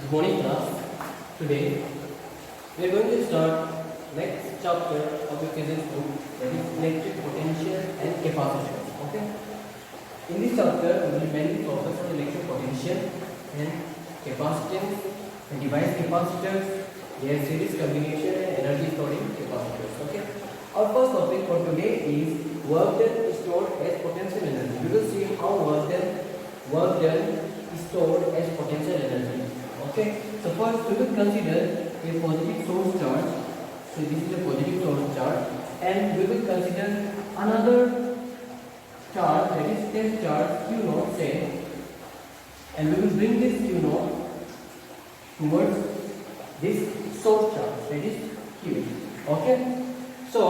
Good morning class. Today we are going to start next chapter of the physics book, that is electric potential and capacitance. Okay. In this chapter we will mainly focus on electric potential and capacitance and device capacitors, their series combination and energy storing capacitors. Okay. Our first topic for today is work done is stored as potential energy. We will see how work done is stored as potential energy. Okay, so first we will consider a positive source charge. So this is a positive source charge, and we will consider another charge, that is test charge Q0, say, and we will bring this Q0 towards this source charge, that is Q. Okay, so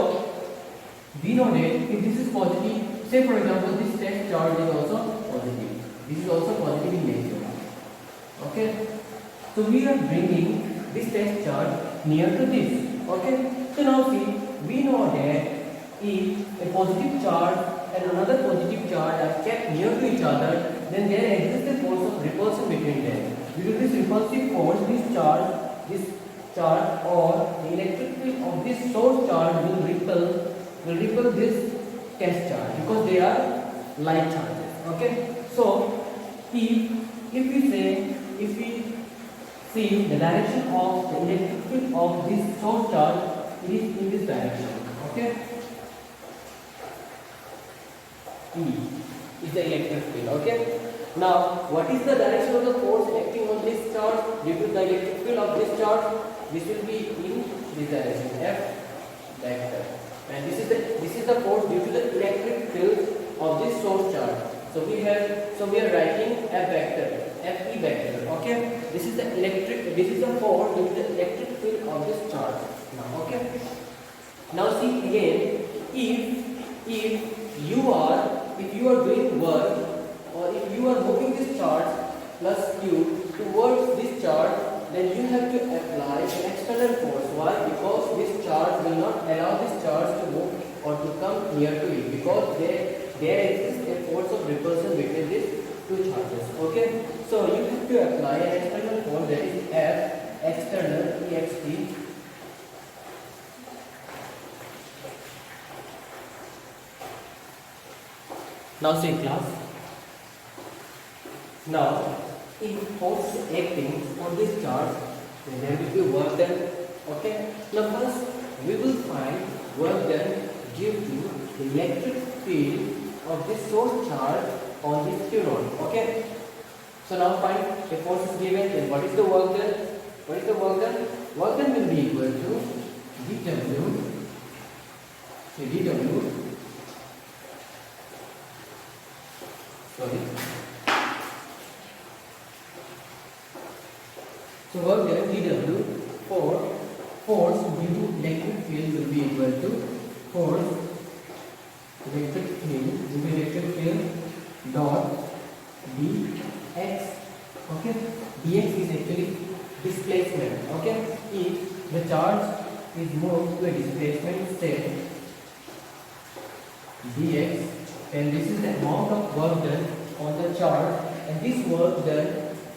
we know that if this is positive, say for example this test charge is also positive. This is also positive in nature. Okay. So we are bringing this test charge near to this. Okay. So now see, we know that if a positive charge and another positive charge are kept near to each other, then there exists a force of repulsion between them. Due to this repulsive force, this charge or the electric field of this source charge will repel this test charge because they are like charges. Okay. So if we see the direction of the electric field of this source charge, it is in this direction. Okay. E is the electric field. Okay. Now, what is the direction of the force acting on this charge due to the electric field of this charge? This will be in this direction, F vector. And this is the force due to the electric field of this source charge. So we are writing F vector, Fe vector. Okay. This is the force due to the electric field of this charge. Now, okay. Now see again, if you are doing work, or if you are moving this charge plus Q towards this charge, then you have to apply an external force. Why? Because this charge will not allow this charge to move or to come near to it, because there exists a force of repulsion between these two charges. Okay, so you have to apply an external force, that is F external, EXT. Now see class. Now if force is acting on this charge, then there will be work done. Okay. Now first we will find work done due to the electric field of this source charge on this Q0. Okay. So now find the force is given, then what is the work done? What is the work done? Work done will be equal to So work done dW for force due to electric field will be equal to force electric field dot dx. Okay, dx is actually displacement. Okay, if the charge is moved to a displacement say dx, then this is the amount of work done on the charge, and this work done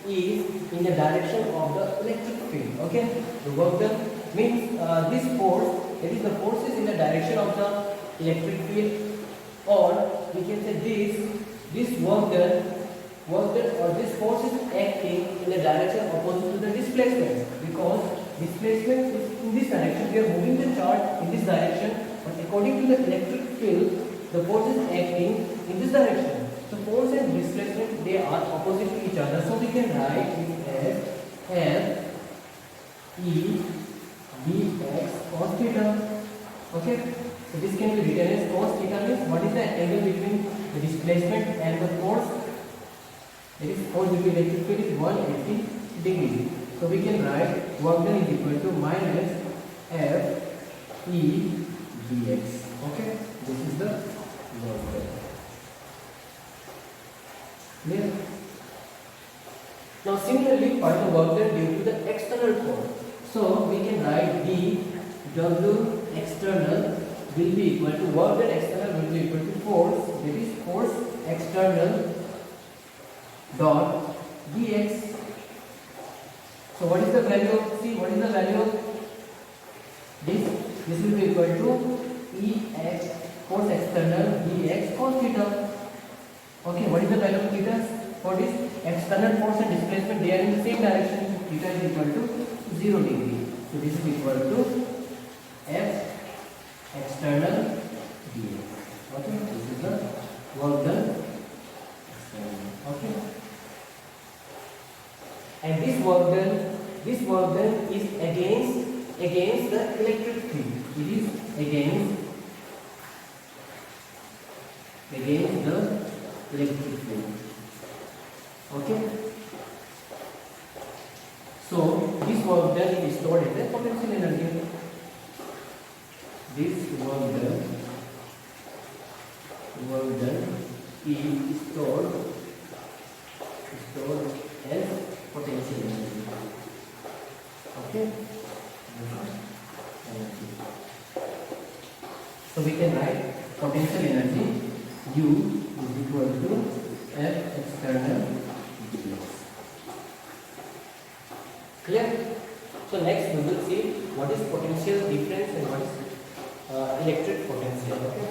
is in the direction of the electric field. Okay, the work done means this force, that is the force is in the direction of the electric field, or we can say this work done or this force is acting in the direction opposite to the displacement, because displacement is in this direction. We are moving the charge in this direction, but according to the electric field, the force is acting in this direction. So force and displacement, they are opposite to each other. So we can write it as F E dx cos theta. Okay. So this can be written as cos theta means what is the angle between the displacement and the force? That is force between electric field is 180 degrees. So we can write work done is equal to minus F E dx. Okay. This is the work done. Clear? Now similarly find the work done due to the external force. So we can write dW external will be equal to work done external will be equal to force, that is force external dot dx So what is the value of, see what is the value of this? This will be equal to Ex cos external dx cos theta. Okay, what is the value of theta for this? External force and displacement, they are in the same direction. Theta is equal to 0 degree. So this is equal to F external dx. Okay, this is the work done. Okay, and this work done is against the electric field. It is against the electric field. Okay, so this work done is stored as a potential energy. This work done is stored as potential energy. Okay, so we can write potential energy U is equal to F external dx. Clear? So next we will see what is potential difference and what is electric potential. Okay.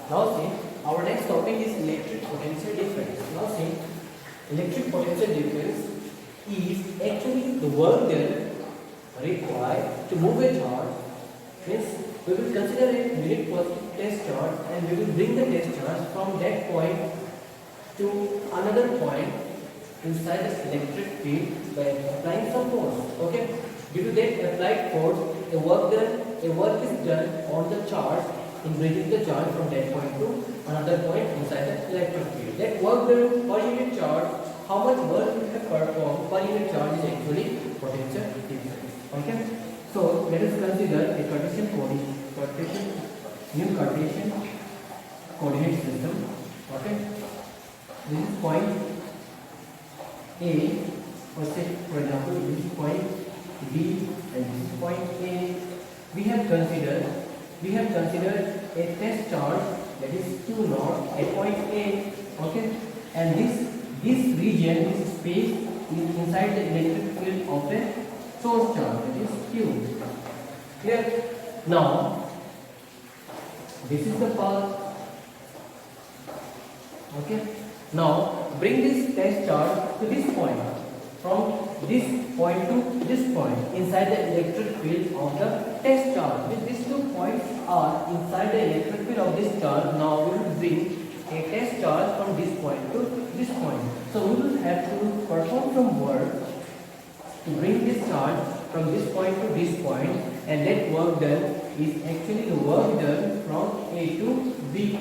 Now see, our next topic is electric potential difference. Now see, electric potential difference is actually the work done required to move a charge. Means we will consider a unit positive test charge and we will bring the test charge from that point to another point inside the electric field by applying some force. Okay, due to that applied force, a work is done on the charge in bringing the charge from that point to another point inside the electric field. That work done per unit charge, how much work we have performed per unit charge is actually potential difference. Okay, so let us consider a new Cartesian coordinate system. Okay, this is point A, for example, this is point B and this is point A. We have considered a test charge, that is Q0 at point A. Okay, and this region, this space is inside the electric field of a source charge, that is Q. Clear? Now this is the path. Okay, now bring this test charge to this point, from this point to this point inside the electric field of the test charge. With these 2 points are inside the electric field of this charge, now we will bring a test charge from this point to this point. So we will have to perform some work to bring this charge from this point to this point, and that work done is actually the work done from A to B.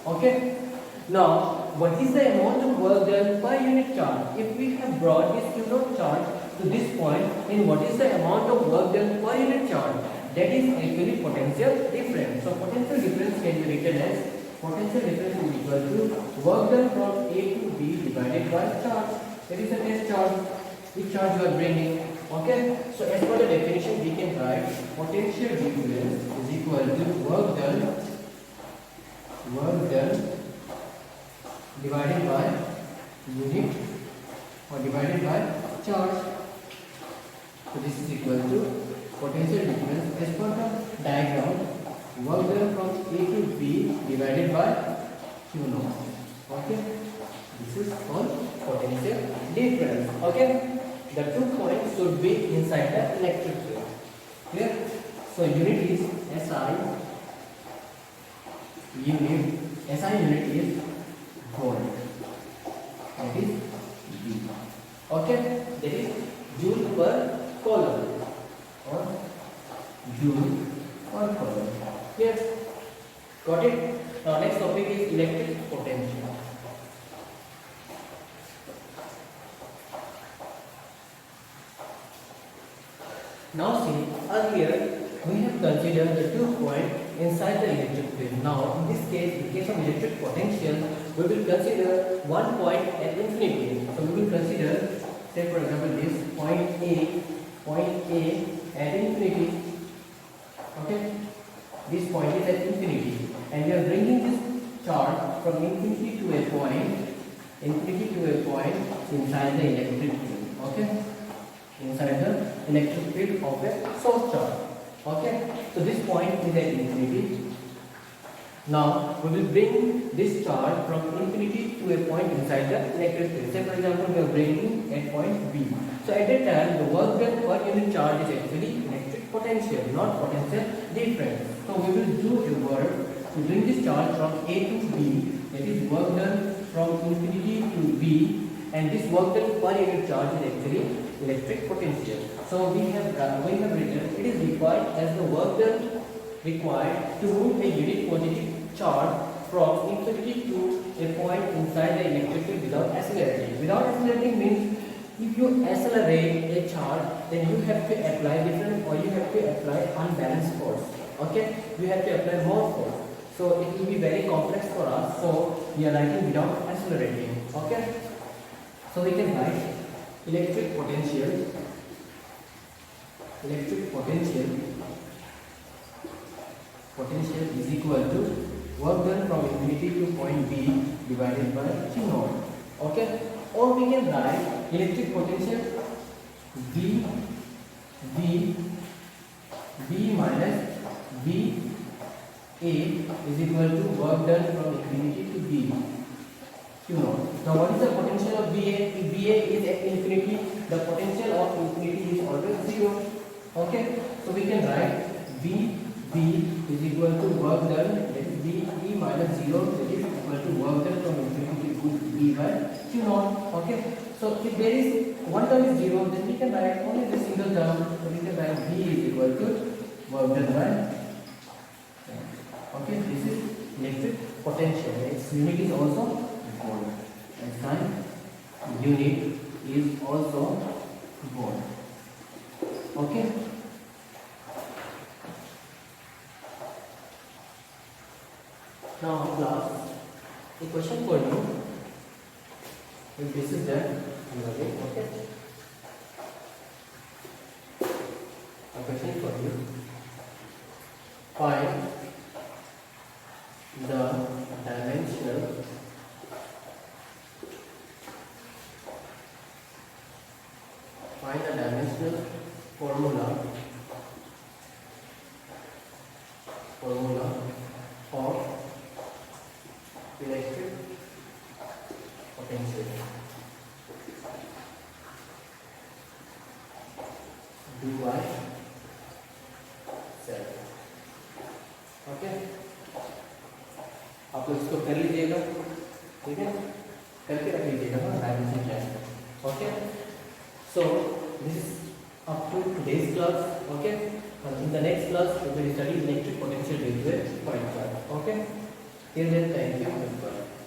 Okay, now what is the amount of work done per unit charge? If we have brought this Q0 charge to this point, then what is the amount of work done per unit charge? That is actually potential difference. So potential difference can be written as potential difference is equal to work done from A to B divided by charge. That is the test charge, which charge you are bringing. Okay, so as per the definition we can write potential difference is equal to work done divided by unit or divided by charge. So this is equal to potential difference as per the diagram, work done from A to B divided by Q0. Okay, this is called potential difference. Okay, the 2 points should be inside the electric field. Clear? So unit is SI unit is volt. That is B. Okay, that is joule per coulomb or joule per coulomb. Clear? Got it? Now next topic is electric potential. Now see, earlier we have considered the 2 points inside the electric field. Now in this case, in case of electric potential, we will consider 1 point at infinity. So we will consider, say for example, this point A at infinity. Okay, this point is at infinity, and we are bringing this charge from infinity to a point, inside the electric field. Okay, inside the electric field of a source charge. Okay, so this point is at infinity. Now we will bring this charge from infinity to a point inside the electric field. Say for example we are bringing at point B. So at that time the work done per unit charge is actually electric potential, not potential difference. So we will do a work to bring this charge from A to B, that is work done from infinity to B, and this work done per unit charge is actually electric potential. So we have written it is required as the work done required to move a unit positive charge from infinity to a point inside the electric field without accelerating. Without accelerating means if you accelerate a charge, then you have to apply different, or you have to apply unbalanced force. Okay, you have to apply more force. So it will be very complex for us. So we are writing without accelerating. Okay, so we can write electric potential. Potential is equal to work done from infinity to point B divided by Q0. Okay, or we can write electric potential V minus V A is equal to work done from infinity to B Q0. Now what is the potential of VA? If VA is at infinity, the potential of infinity is always 0. Okay, so we can write V is equal to work done, that is V minus 0, that is equal to work done from infinity to B by Q0. Okay, so if there is one term is 0, then we can write only the single term. So we can write V is equal to work done by. Okay, this is electric potential. Its unit is also volt. SI unit is also volt. Okay. Now class, a question for you. If this is done, okay. A question for you. Find the dimensional formula of electric potential. Do by self. Okay, आप लोग इसको कर लीजिएगा, ठीक है, करके रख लीजिएगा डायमेंशन क्या है. Okay, so this is up to today's class. Okay, and in the next class we will study electric potential due to a point charge. Okay, till then, thank you. Goodbye.